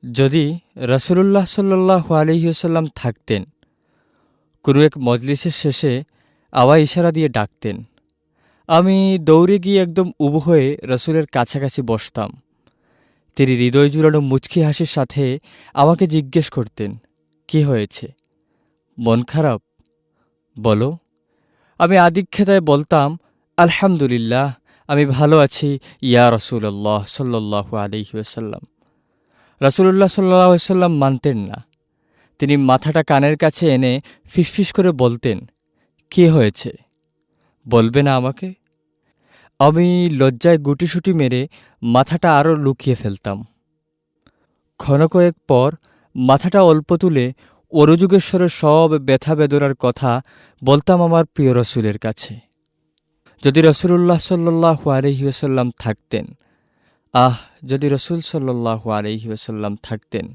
যদি রাসূলুল্লাহ সাল্লাল্লাহু আলাইহি ওয়াসাল্লাম থাকতেন, কোনো এক মজলিসের শেষে আওয়াজ ইশারা দিয়ে ডাকতেন, আমি দৌড়ে গিয়ে একদম উবু হয়ে রাসূলের কাছাকাছি বসতাম। তিনি হৃদয় জুড়ানো মুচকি হাসির সাথে আমাকে জিজ্ঞেস করতেন, কি হয়েছে, মন খারাপ? বলো। আমি আদিক্ষেতায় বলতাম, আলহামদুলিল্লাহ, আমি ভালো আছি ইয়া রাসূলুল্লাহ সাল্লাল্লাহু আলাইহি ওয়াসাল্লাম। রাসূলুল্লাহ সাল্লাল্লাহু আলাইহি ওয়াসাল্লাম মানতেন না। তিনি মাথাটা কানের কাছে এনে ফিসফিস করে বলতেন, কি হয়েছে, বলবে না আমাকে? আমি লজ্জায় গুটিসুটি মেরে মাথাটা আরও লুকিয়ে ফেলতাম। ক্ষণ কয়েক পর মাথাটা অল্প তুলে অরুযুগেশ্বরের সব ব্যথা বেদনার কথা বলতাম আমার প্রিয় রসুলের কাছে। যদি রসুলুল্লাহ সাল্লাল্লাহু আলাইহি ওয়াসাল্লাম থাকতেন, যদি রসুল সাল্লাল্লাহু আলাইহি ওয়াসাল্লাম থাকতেন,